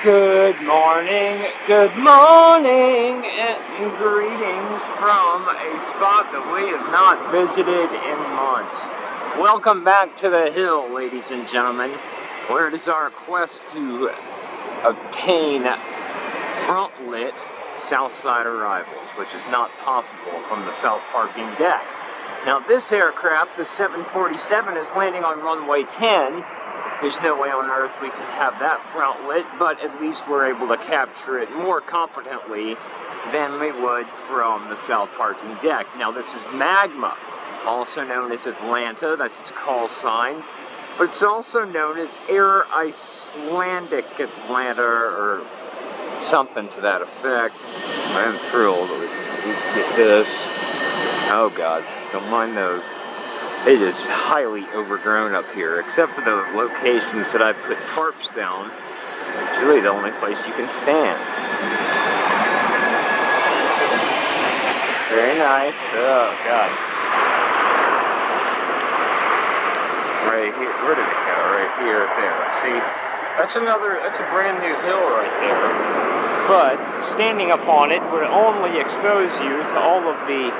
Good morning, and greetings from a spot that we have not visited in months. Welcome back to the hill, ladies and gentlemen, where it is our quest to obtain front-lit Southside arrivals, which is not possible from the south parking deck. Now, this aircraft, the 747, is landing on runway 10. There's no way on earth we can have that front lit, but at least we're able to capture it more competently than we would from the south parking deck. Now, this is Magma, also known as Atlanta. That's its call sign. But it's also known as Air Icelandic Atlanta, or something to that effect. I am thrilled that we can at least get this. Oh God, don't mind those. It is highly overgrown up here, except for the locations that I put tarps down. It's really the only place you can stand. Very nice. Oh God. Right here. Where did it go? Right here, there. See, that's a brand new hill right there. But standing upon it would only expose you to all of the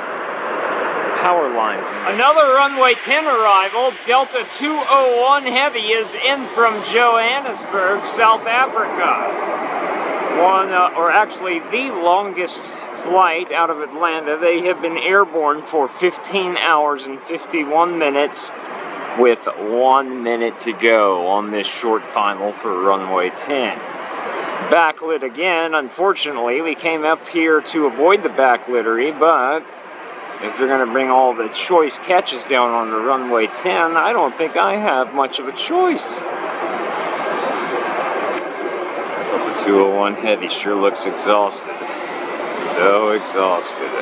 power lines. Another runway 10 arrival. Delta 201 Heavy is in from Johannesburg, South Africa. Actually the longest flight out of Atlanta. They have been airborne for 15 hours and 51 minutes with 1 minute to go on this short final for runway 10. Backlit again. Unfortunately, we came up here to avoid the backlittery, but if they're going to bring all the choice catches down on the runway 10, I don't think I have much of a choice. Delta 201 Heavy sure looks exhausted. So exhausted.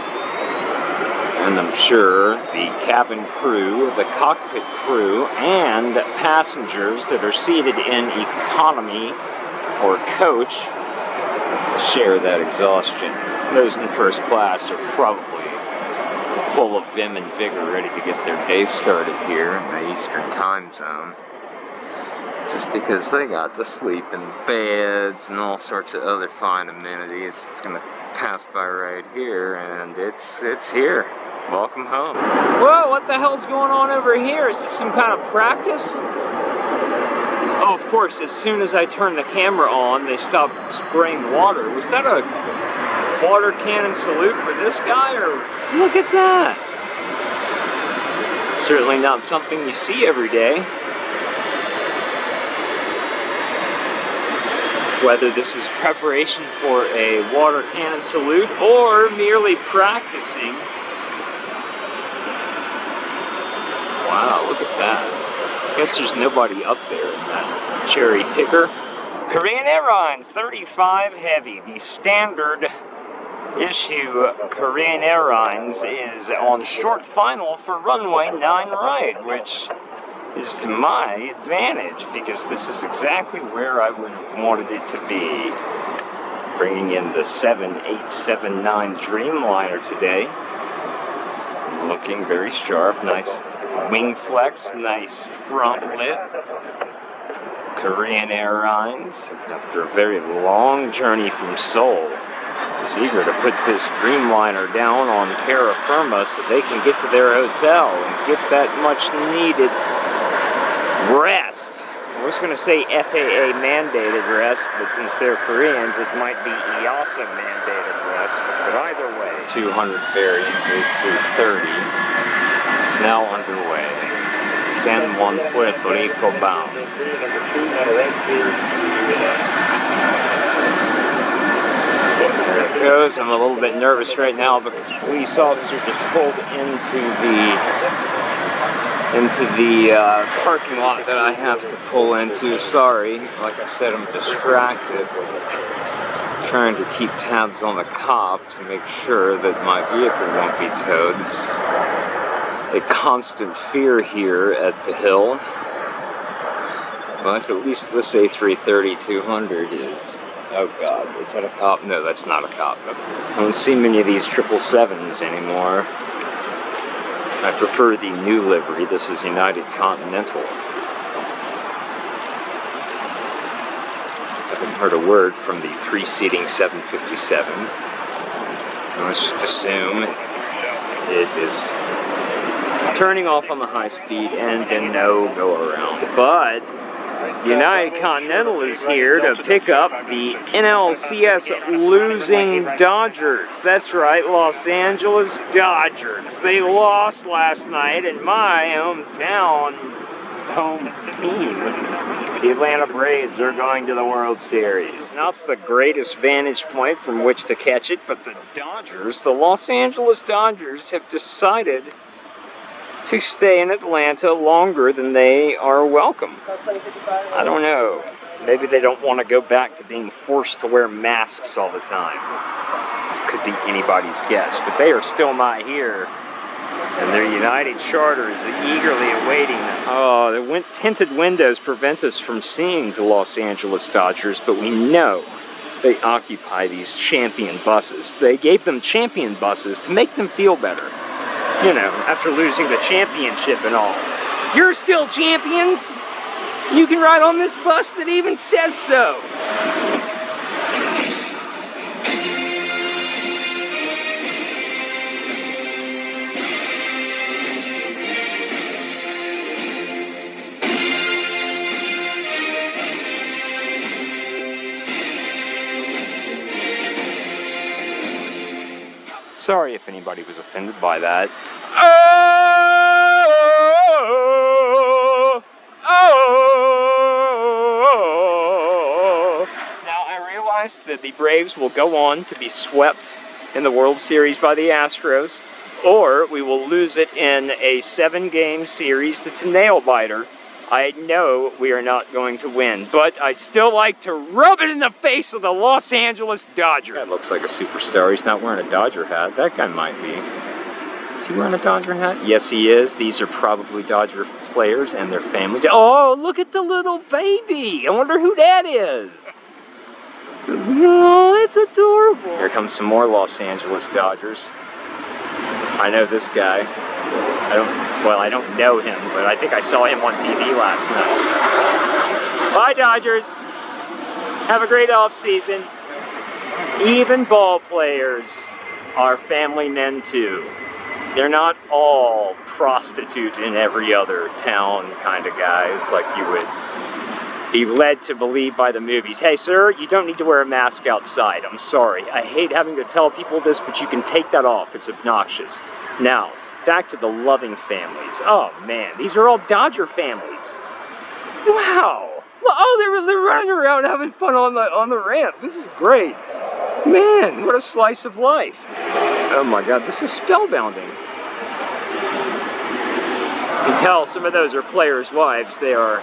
And I'm sure the cabin crew, the cockpit crew, and passengers that are seated in economy or coach share that exhaustion. Those in first class are probably full of vim and vigor, ready to get their day started here in the Eastern time zone. Just because they got to sleep in beds and all sorts of other fine amenities. It's going to pass by right here, and it's here. Welcome home. Whoa, what the hell's going on over here? Is this some kind of practice? Oh, of course, as soon as I turn the camera on, they stop spraying water. Was that a water cannon salute for this guy, or look at that? Certainly not something you see every day. Whether this is preparation for a water cannon salute or merely practicing. Wow, look at that. I guess there's nobody up there in that cherry picker. Korean Airlines 35 Heavy, the standard issue Korean Airlines, is on short final for runway 9 right, which is to my advantage because this is exactly where I would have wanted it to be. Bringing in the 7879 Dreamliner today. Looking very sharp, nice wing flex, nice front lit. Korean Airlines, after a very long journey from Seoul, is eager to put this Dreamliner down on terra firma so they can get to their hotel and get that much needed rest. I was going to say FAA mandated rest, but since they're Koreans, it might be EASA mandated rest. But either way, 200 variant A330 is now underway. San Juan, Puerto Rico bound. There it goes. I'm a little bit nervous right now because a police officer just pulled into the parking lot that I have to pull into. Sorry, like I said, I'm distracted. Trying to keep tabs on the cop to make sure that my vehicle won't be towed. It's a constant fear here at the hill. But at least this A330-200 is... Oh God, is that a cop? No, that's not a cop. I don't see many of these 777s anymore. I prefer the new livery. This is United Continental. heard a word from the preceding 757. Let's just assume it is turning off on the high speed and a no go around. But United Continental is here to pick up the NLCS losing Dodgers. That's right, Los Angeles Dodgers. They lost last night in my hometown home team. The Atlanta Braves are going to the World Series. Not the greatest vantage point from which to catch it, but the Dodgers, the Los Angeles Dodgers, have decided to stay in Atlanta longer than they are welcome. I don't know. Maybe they don't want to go back to being forced to wear masks all the time. Could be anybody's guess, but they are still not here. And their United Charter is eagerly awaiting them. Oh, the tinted windows prevent us from seeing the Los Angeles Dodgers, but we know they occupy these champion buses. They gave them champion buses to make them feel better. You know, after losing the championship and all. You're still champions? You can ride on this bus that even says so. Sorry if anybody was offended by that. Now I realize that the Braves will go on to be swept in the World Series by the Astros, or we will lose it in a 7-game series that's a nail-biter. I know we are not going to win, but I'd still like to rub it in the face of the Los Angeles Dodgers. That looks like a superstar. He's not wearing a Dodger hat. That guy might be. Is he wearing a Dodger hat? Yes, he is. These are probably Dodger players and their families. Oh, look at the little baby. I wonder who that is. Oh, it's adorable. Here comes some more Los Angeles Dodgers. I know this guy. I don't know him, but I think I saw him on TV last night. Bye, Dodgers. Have a great off-season. Even ball players are family men, too. They're not all prostitute in every other town kind of guys like you would be led to believe by the movies. Hey, sir, you don't need to wear a mask outside. I'm sorry. I hate having to tell people this, but you can take that off. It's obnoxious. Now, back to the loving families. Oh, man, these are all Dodger families. Wow. Oh, they're running around having fun on the ramp. This is great. Man, what a slice of life. Oh, my God, this is spellbinding. You can tell some of those are players' wives. They are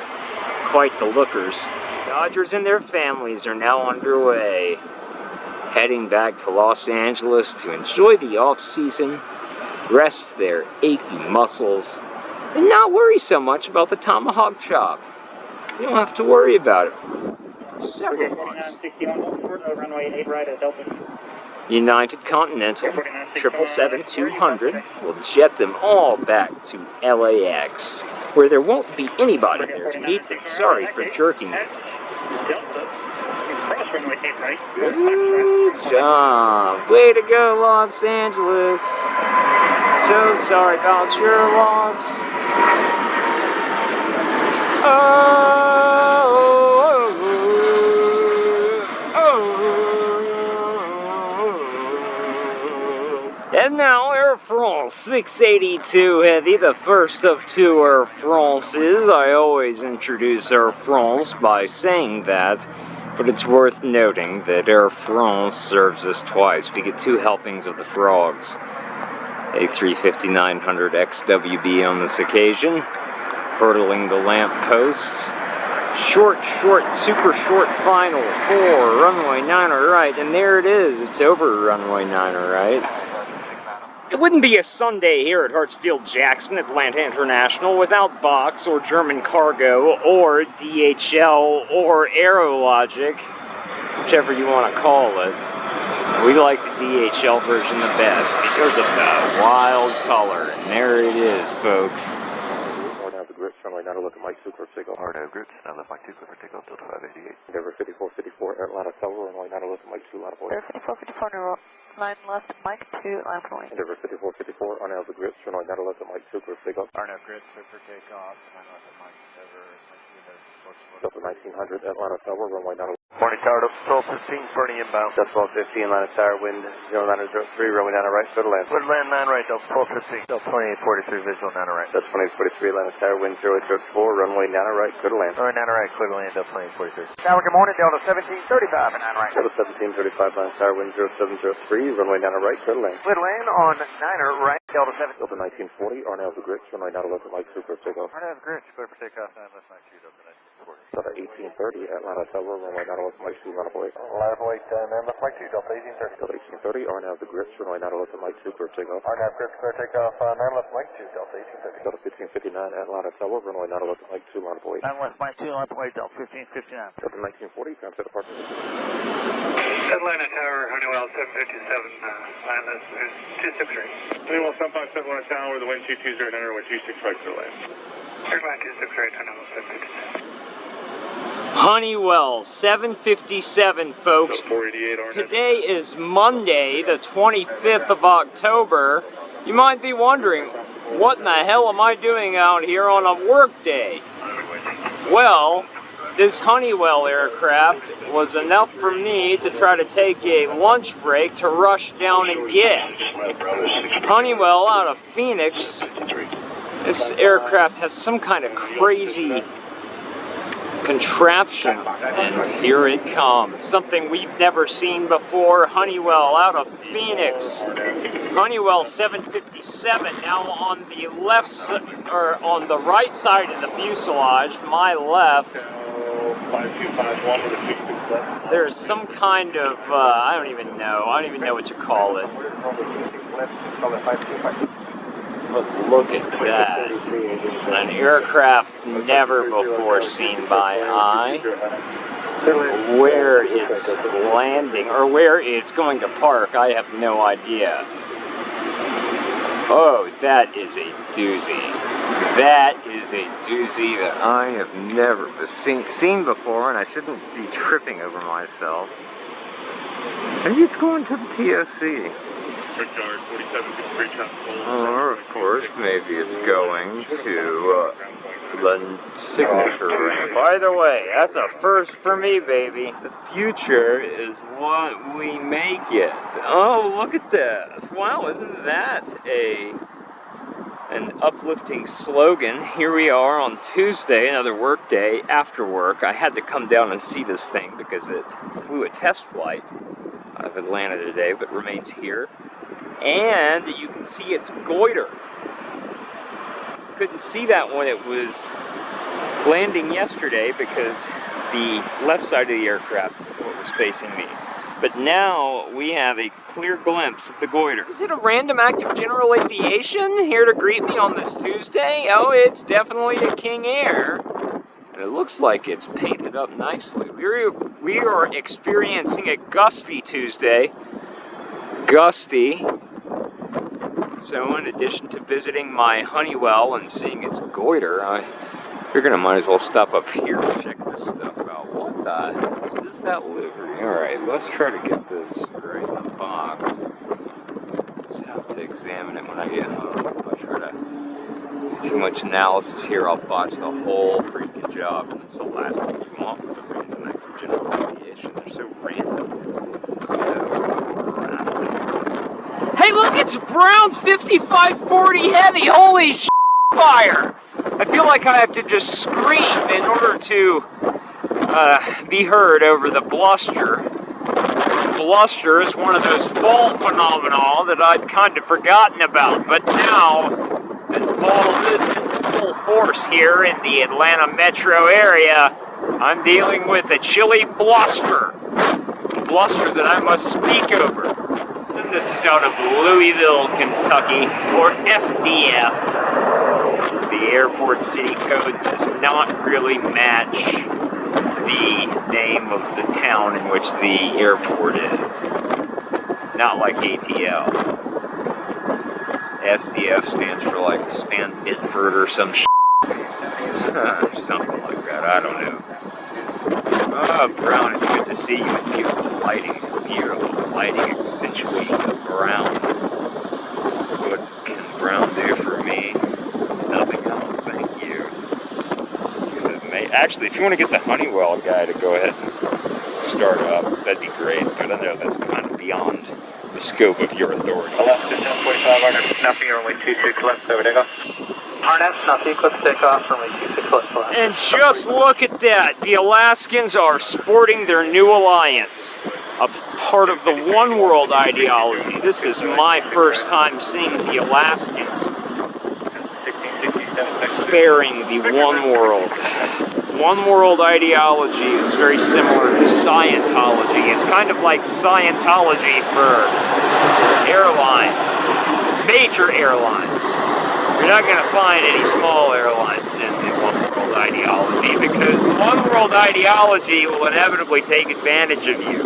quite the lookers. Dodgers and their families are now underway, heading back to Los Angeles to enjoy the off-season, rest their aching muscles, and not worry so much about the tomahawk chop. You don't have to worry about it for several months. United Continental 777-200 will jet them all back to LAX, where there won't be anybody there to meet them. Sorry for jerking you. Good job. Way to go, Los Angeles. So sorry about your loss. And now Air France 682 Heavy, the first of two Air Frances. I always introduce Air France by saying that, but it's worth noting that Air France serves us twice. We get 2 helpings of the frogs. A350-900 XWB on this occasion, hurdling the lamp posts. Short, super short final for runway 9er right, and there it is. It's over runway 9er right. It wouldn't be a Sunday here at Hartsfield-Jackson, Atlanta International, without Box or German Cargo or DHL or Aerologic, whichever you want to call it. We like the DHL version the best because of the wild color. And there it is, folks. runway 90 left Mike 2, clear for takeoff. Hartsfield, groups, now left Mike 2, clear for takeoff, Delta 588. Endeavor 5454, Atlanta Tower, runway 90 left Mike 2, line of Endeavor 5454, Neuro, line left, Mike 2, line for wing. Endeavor 5454, Arnell the grips, runway 90 left Mike 2, clear for takeoff. Arnell grips, clear for takeoff, line left Mike, Endeavor, Delta 1900, Atlanta Tower, runway 90. Morning tower, Delta 1215, for any inbound. Delta 1215, Atlanta Tower, wind 0903, runway 90 right, clear to land. Clear to land, 9 right, Delta 1215. Delta 2843, visual, 9 right. Delta 2843, Atlanta Tower, wind 0804, runway 90 right, clear to land. Alright, 9 right, clear to land, Delta 2843. Tower, good morning, Delta 1735 and 9 right. Delta 1735, Atlanta Tower, wind 0703, runway 90 right, clear to land. Clear to land on 9er right, Delta 7. Delta 1940, Arnell the grips, runway 90 left Mike 2, clear for takeoff. Arnell grips, clear for takeoff, 9 left Mike 2, Delta 1940. Delta 1830, Atlanta Tower, runway 90 left Mike 2, line of way. Line of way, 9 left Mike 2, Delta 1830. Delta 1830, Arnell the grips, runway 90 left Mike 2, clear for takeoff. Arnell grips, clear takeoff, 9 left Mike 2, Delta 1830. Delta 1559, Atlanta Tower, runway 90 left Mike 2, line of way. 9 left Mike 2, line of way, Delta 1559. Delta 1940, transfer departure. Atlanta Tower, Honeywell 757, line left 263. Honeywell 757 Atlanta Tower, the wind 220 under, wind 265 to the land. Airline 268, Honeywell 757. Honeywell 757, folks. 488 Arnett. Today is Monday, the 25th of October. You might be wondering, what in the hell am I doing out here on a work day? Well, this Honeywell aircraft was enough for me to try to take a lunch break to rush down and get. Honeywell out of Phoenix. This aircraft has some kind of crazy contraption, and here it comes. Something we've never seen before. Honeywell out of Phoenix. Honeywell 757 now on the left, or on the right side of the fuselage, my left. There's some kind of, I don't even know what to call it. But look at that. An aircraft never before seen by eye. Where it's landing, or where it's going to park, I have no idea. Oh, that is a doozy. That is a doozy that I have never seen before, and I shouldn't be tripping over myself. Maybe it's going to the TOC. Or, of course, maybe it's going to the signature ring. By the way, that's a first for me, baby. The future is what we make it. Oh, look at this. Wow, isn't that an uplifting slogan? Here we are on Tuesday, another work day. After work, I had to come down and see this thing because it flew a test flight out of Atlanta today, but remains here. And you can see its goiter. Couldn't see that when it was landing yesterday because the left side of the aircraft was what was facing me. But now we have a clear glimpse of the goiter. Is it a random act of general aviation here to greet me on this Tuesday? Oh, it's definitely a King Air. And it looks like it's painted up nicely. We are experiencing a gusty Tuesday. Gusty. So in addition to visiting my Honeywell and seeing its goiter, I figured I might as well stop up here and check this stuff out. What the hell is that livery? Alright, let's try to get this right in the box. Just have to examine it when I get home. If I try to do too much analysis here, I'll botch the whole freaking job. And it's the last thing you want with the random act of general aviation. They're so random. So random. Hey, look, it's Brown 5540 heavy. Holy fire! I feel like I have to just scream in order to be heard over the bluster. Bluster is one of those fall phenomena that I'd kind of forgotten about, but now that fall is in full force here in the Atlanta metro area, I'm dealing with a chilly bluster. Bluster that I must speak over. This is out of Louisville, Kentucky, or SDF. The airport city code does not really match the name of the town in which the airport is. Not like ATL. SDF stands for like Span Bitford or some shit. Or something like that, I don't know. Brown, it's good to see you with beautiful lighting. Beautiful lighting accentuating the brown. What can brown do for me? Nothing else, thank you. Actually, if you want to get the Honeywell guy to go ahead and start up, that'd be great. But I know that's kind of beyond the scope of your authority. 1045, RNF, Snuffy, runway 26 left, over takeoff. RNF, Snuffy, clip takeoff, runway 26 left. And just look at that. The Alaskans are sporting their new alliance. A part of the One World ideology. This is my first time seeing the Alaskans bearing the One World. One World ideology is very similar to Scientology. It's kind of like Scientology for airlines, major airlines. You're not going to find any small airlines in the One World ideology because the One World ideology will inevitably take advantage of you.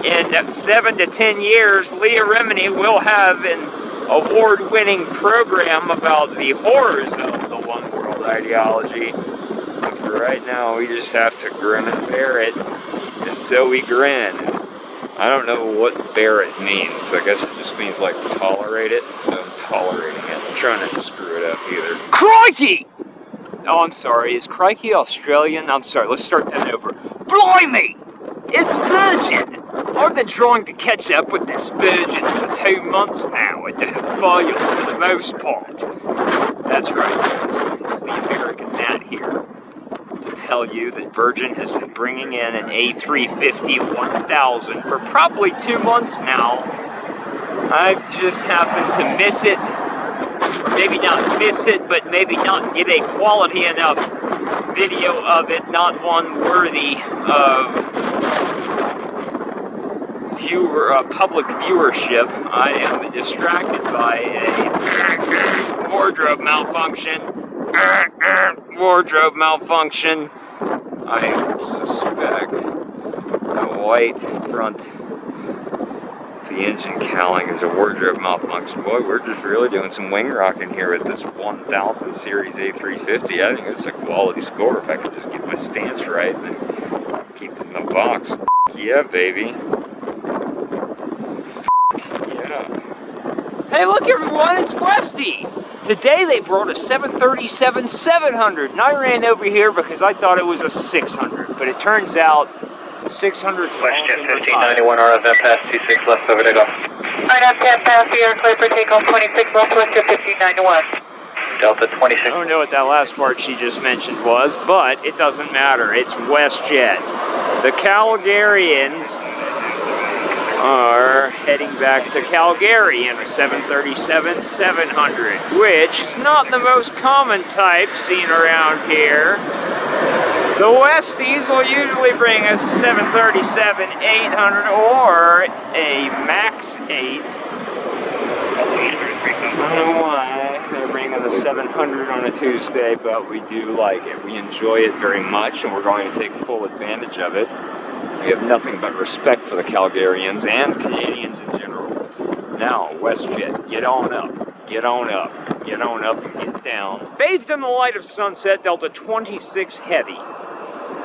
In 7 to 10 years, Leah Remini will have an award-winning program about the horrors of the One World ideology. But for right now, we just have to grin and bear it, and so we grin. I don't know what bear it means. I guess it just means like tolerate it, so I'm tolerating it. I'm trying not to screw it up either. Crikey! Oh, I'm sorry. Is crikey Australian? I'm sorry. Let's start that over. Blimey! It's Virgin! I've been trying to catch up with this Virgin for 2 months now at the failure for the most part. That's right. It's the American Nat here to tell you that Virgin has been bringing in an A350-1000 for probably 2 months now. I just happened to miss it. Or maybe not miss it, but maybe not get a quality enough video of it, not one worthy of public viewership. I am distracted by a wardrobe malfunction. Wardrobe malfunction. I suspect the white front of the engine cowling is a wardrobe malfunction. Boy, we're just really doing some wing rocking here with this 1000 series A350. I think it's a quality score if I could just get my stance right and keep it in the box. Yeah, baby. Yeah. Hey, look everyone, it's Westy! Today they brought a 737-700, and I ran over here because I thought it was a 600, but it turns out the 600 is WestJet 1591, RFM pass 26 left, over takeoff. RFM 10 pass, we are clear for takeoff 26 left, WestJet 1591. Delta 26. I don't know what that last part she just mentioned was, but it doesn't matter. It's WestJet. The Calgarians are heading back to Calgary in a 737-700, which is not the most common type seen around here. The Westies will usually bring us a 737-800 or a MAX 8. I don't know why they're bringing the 700 on a Tuesday, but we do like it. We enjoy it very much, and we're going to take full advantage of it. We have nothing but respect for the Calgarians and Canadians in general. Now, WestJet, get on up. Get on up. Get on up and get down. Bathed in the light of sunset, Delta 26 Heavy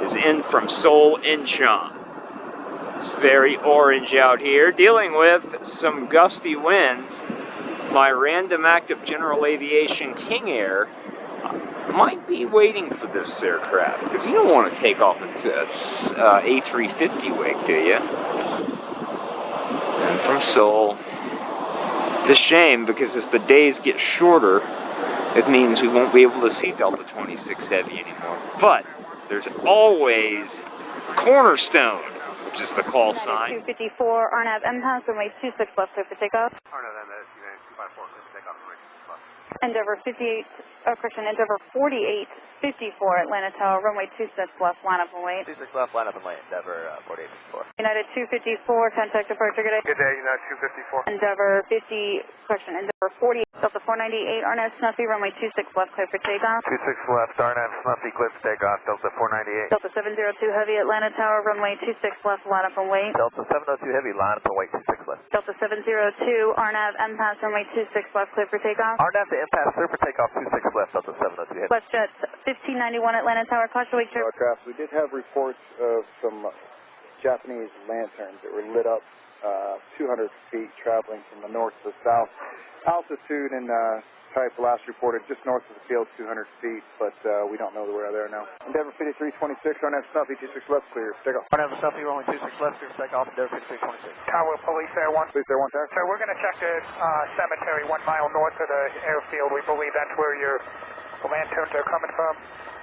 is in from Seoul, Incheon. It's very orange out here, dealing with some gusty winds. My random active general aviation King Air might be waiting for this aircraft, because you don't want to take off into a A350 wing, do you? And from Seoul. It's a shame, because as the days get shorter, it means we won't be able to see Delta 26 Heavy anymore. But there's always Cornerstone, which is the call sign. 254, RNAV MPAS, runway 26 left, clear for takeoff. RNAV MPAS, 254, clear for takeoff, runway 26 left. Endeavor 58, Endeavor 4854, Atlanta Tower, runway 26 left, line up and wait. 26 left, line up and wait, Endeavor 4854. United 254, contact departure, good day. Good day, United 254. Endeavor 48, Delta 498, RNAV Snuffy, runway 26 left, clear for takeoff. 26 left, RNAV Snuffy, clear for takeoff, Delta 498. Delta 702 Heavy, Atlanta Tower, runway 26 left, line up and wait. Delta 702 Heavy, line up and wait, 26 left. Delta 702, RNAV MPAS, runway 26 left, clear for takeoff. RNAV to impasse clear for takeoff 26 left, Delta 702 heavy. WestJet 1591 Atlanta Tower, caution wake trip. Aircraft, we did have reports of some Japanese lanterns that were lit up 200 feet traveling from the north to the south. Altitude and type last reported just north of the field, 200 feet, but we don't know where they are now. Endeavor 5326, on South 26 left, clear. Take off. One South, runway 26 left, clear for takeoff, Endeavor 5326. Tower, Police Air 1. Police Air 1, Tower. So we're going to check the cemetery 1 mile north of the airfield. We believe that's where your lanterns are coming from.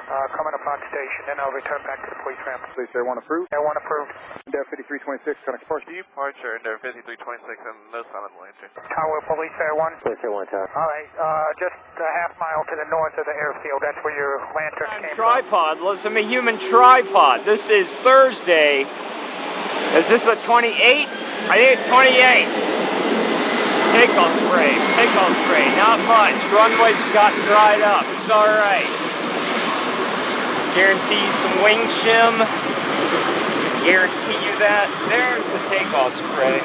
Coming upon station, then I'll return back to the police ramp. Police Air 1 approved. Air 1 approved. Endeavor 5326, connect departure. Departure, Endeavor 5326, and no sign of the lantern. Tower, Police Air 1. Police Air 1, Tower. All right, just a half mile to the north of the airfield. That's where your lantern came from. Tripod. Listen, I'm a human tripod. This is Thursday. Is this the 28th? I think it's 28. Takeoff spray. Takeoff spray. Not much. Runway's gotten dried up. It's all right. Guarantee you some wing shim. Guarantee you that. There's the takeoff spray.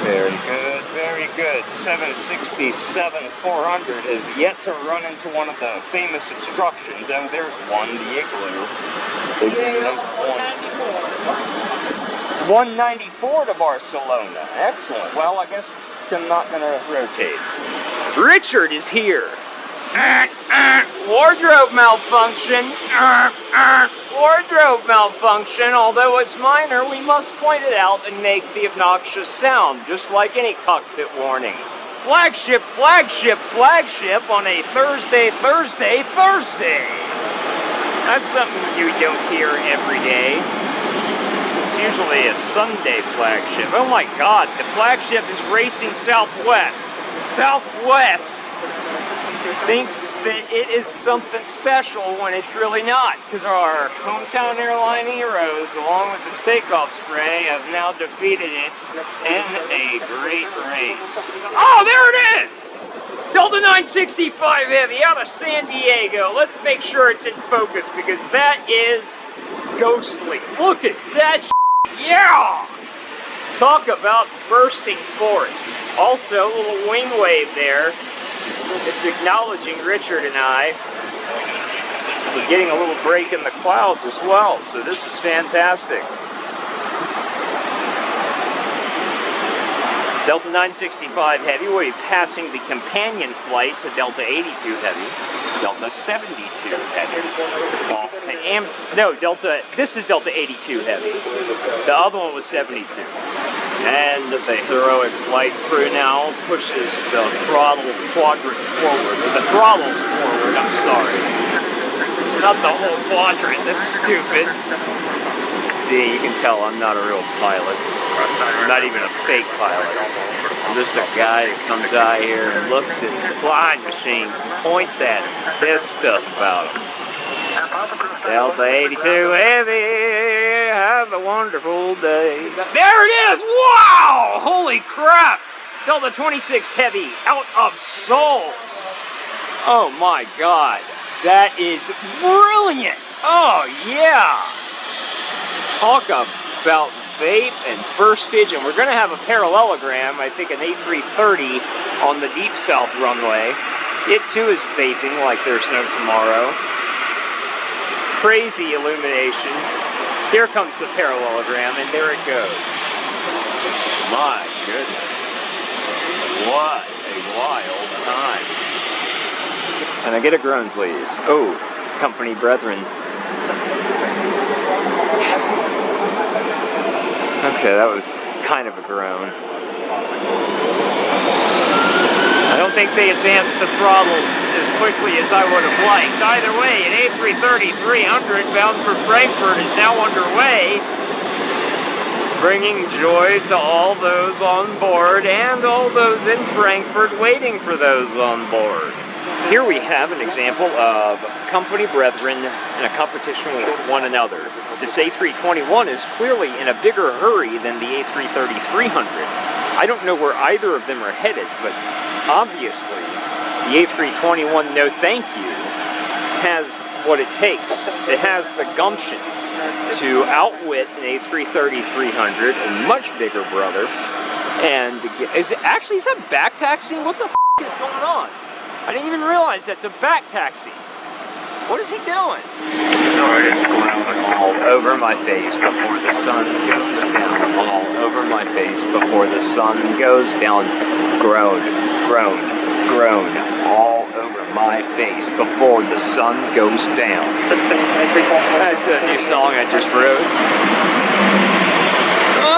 Very good, very good. 767-400 has yet to run into one of the famous obstructions. And there's one, the igloo. 194 to Barcelona. Excellent. Well, I guess I'm not going to rotate. Richard is here. Wardrobe malfunction. Wardrobe malfunction. Although it's minor, we must point it out and make the obnoxious sound, just like any cockpit warning. Flagship, flagship, flagship on a Thursday. That's something you don't hear every day. It's usually a Sunday flagship. Oh my God, the flagship is racing southwest. Southwest thinks that it is something special when it's really not, because our hometown airline heroes, along with its takeoff spray, have now defeated it in a great race. Oh, there it is! Delta 965 Heavy out of San Diego. Let's make sure it's in focus, because that is ghostly. Look at that shit. Yeah! Talk about bursting forth. Also, a little wing wave there. It's acknowledging Richard and I. We're getting a little break in the clouds as well, so this is fantastic. Delta 965 Heavy will be passing the companion flight to Delta 82 Heavy, Delta 72 Heavy, off to this is Delta 82 Heavy. The other one was 72. And the heroic flight crew now pushes the throttle quadrant forward. The throttle's forward, I'm sorry. Not the whole quadrant, that's stupid. See, you can tell I'm not a real pilot. I'm not even a fake pilot. I'm just a guy that comes out here and looks at flying machines and points at them and says stuff about them. Delta 82 Heavy, have a wonderful day. There it is! Wow! Holy crap! Delta 26 Heavy out of Seoul. Oh my God. That is brilliant! Oh yeah! Talk about vape and burstage, and we're going to have a parallelogram, I think an A330 on the deep south runway. It too is vaping like there's no tomorrow. Crazy illumination. Here comes the parallelogram, and there it goes. My goodness. What a wild time. Can I get a groan, please? Oh, company brethren. Yes. Okay, that was kind of a groan. I don't think they advanced the throttles as quickly as I would have liked. Either way, an A330-300 bound for Frankfurt is now underway, bringing joy to all those on board and all those in Frankfurt waiting for those on board. Here we have an example of company brethren in a competition with one another. This A321 is clearly in a bigger hurry than the A330-300. I don't know where either of them are headed, but obviously the A321 no thank you has what it takes. It has the gumption to outwit an A330-300, a much bigger brother, And is that back taxiing? What the f is going on? I didn't even realize that's a back taxi. What is he doing? All over my face before the sun goes down. All over my face before the sun goes down. Groan, groan, groan. All over my face before the sun goes down. That's a new song I just wrote.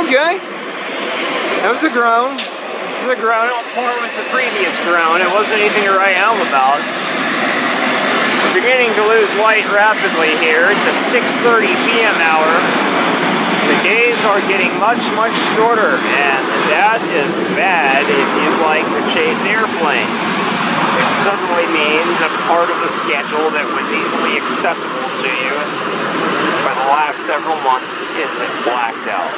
Okay. That was a groan. It was a groan on par with the previous groan. It wasn't anything to write home about. We're beginning to lose light rapidly here at the 6:30 p.m. hour. The days are getting much, much shorter, and that is bad if you like to chase airplanes. It suddenly means a part of the schedule that was easily accessible to you for the last several months is blacked out,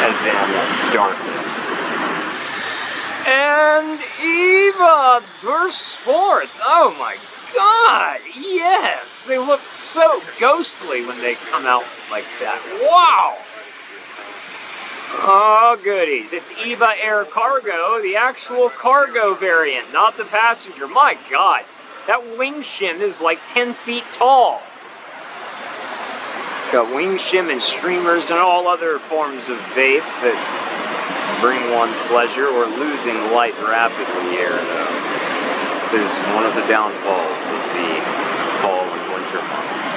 as in darkness. And Eva bursts forth. Oh my God, yes! They look so ghostly when they come out like that. Wow! Oh, goodies. It's Eva Air Cargo, the actual cargo variant, not the passenger. My God, that wing shim is like 10 feet tall. Got wing shim and streamers and all other forms of vape that bring one pleasure. We're losing light rapidly here, though. This is one of the downfalls of the fall and winter months.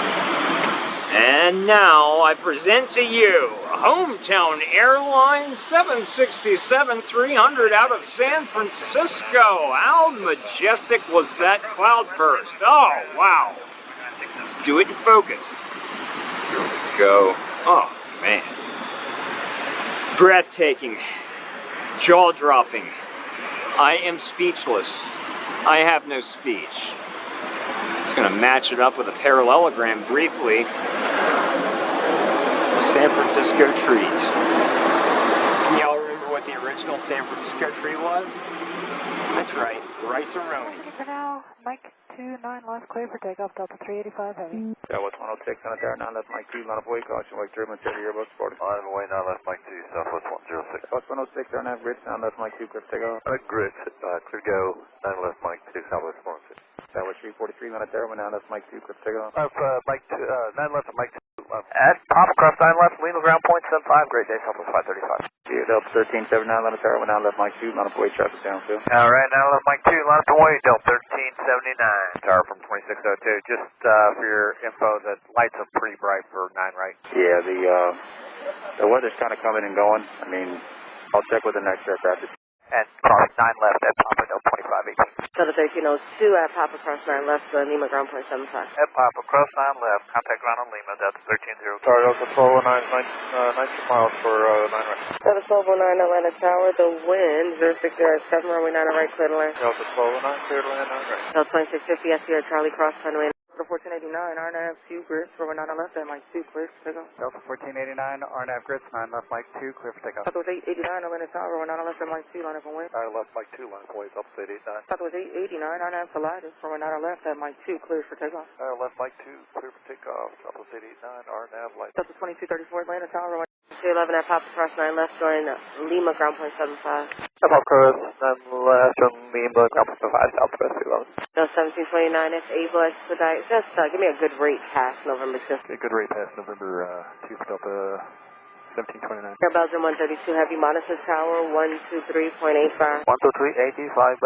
And now I present to you Hometown Airlines 767-300 out of San Francisco. How majestic was that cloudburst? Oh, wow. Let's do it in focus. Here we go. Oh, man. Breathtaking. Jaw-dropping. I am speechless. I have no speech. It's going to match it up with a parallelogram briefly. San Francisco treat. Can y'all remember what the original San Francisco treat was? That's right, rice-a-roni. For now, Mike 29 left, clear for takeoff, Delta 385 heavy. Southwest 106, on a tower, 9 left, Mike 2, line of way, caution, Mike 3, material yearbook, sport. On the way, 9 left, Mike 2, Southwest 106. Southwest 106, on that bridge, 9 left, Mike 2, clear for takeoff. Grid, clear go, 9 left, Mike 2, Southwest 106. Southwest 343, on a tower, 9 left, Mike 2, clear for takeoff. Mike 2, 9 left, Mike 2. At Papa Cross 9 left, Lima ground point 75, great day, Southwest 535. Yeah, Delta 1379, line of tower, 9 left, Mike 2, line of way, traffic downfield. Alright, 9 left, Mike 2, line up away, Delta 1379. Tower from 2602, just for your info, the lights are pretty bright for 9 right. Yeah, the weather's kind of coming and going. I mean, I'll check with the next aircraft. And cross 9 left at Papa, Delta 2518. Delta 1302 at Papa Cross 9 left, Lima ground point 75. At Papa, cross 9 left, contact ground on Lima, Delta 1302. Sorry, Delta 1209, 90 miles for 9 right. Delta 1209 Atlanta Tower, the wind, 060 at 7, runway 9 right, clear to land. Delta 1209, clear to land, 9 right. Delta 2650, SDR Charlie Cross, runway 1489, RNAV 2, grid, runway 9 left, and Mike 2, clear for takeoff. Delta 1489, RNAV grids, 9 left, Mike 2, clear for takeoff. Delta 889, Atlanta Tower, runway 9 left, and Mike 2, line up and wind. 9 left, Mike 2, line of way, Delta 889. Delta 889, RNAV Solitis, runway 9 left, and Mike 2, clear for takeoff. 9 left, Mike 2, clear for takeoff. Delta 889, RNAV light. Delta 2234, Atlanta Tower, runway 211 at Papa Cross 9 left, join Lima ground point 75. Papa Cross 9 left on Lima, ground point 75, Southwest 11. Delta 1729, if able, expedite. Just give me a good rate pass November 5th. Okay, good rate pass November 2 for Delta 1729. Air Belgium 132, heavy, Monitors Tower, 123.85. 123.85,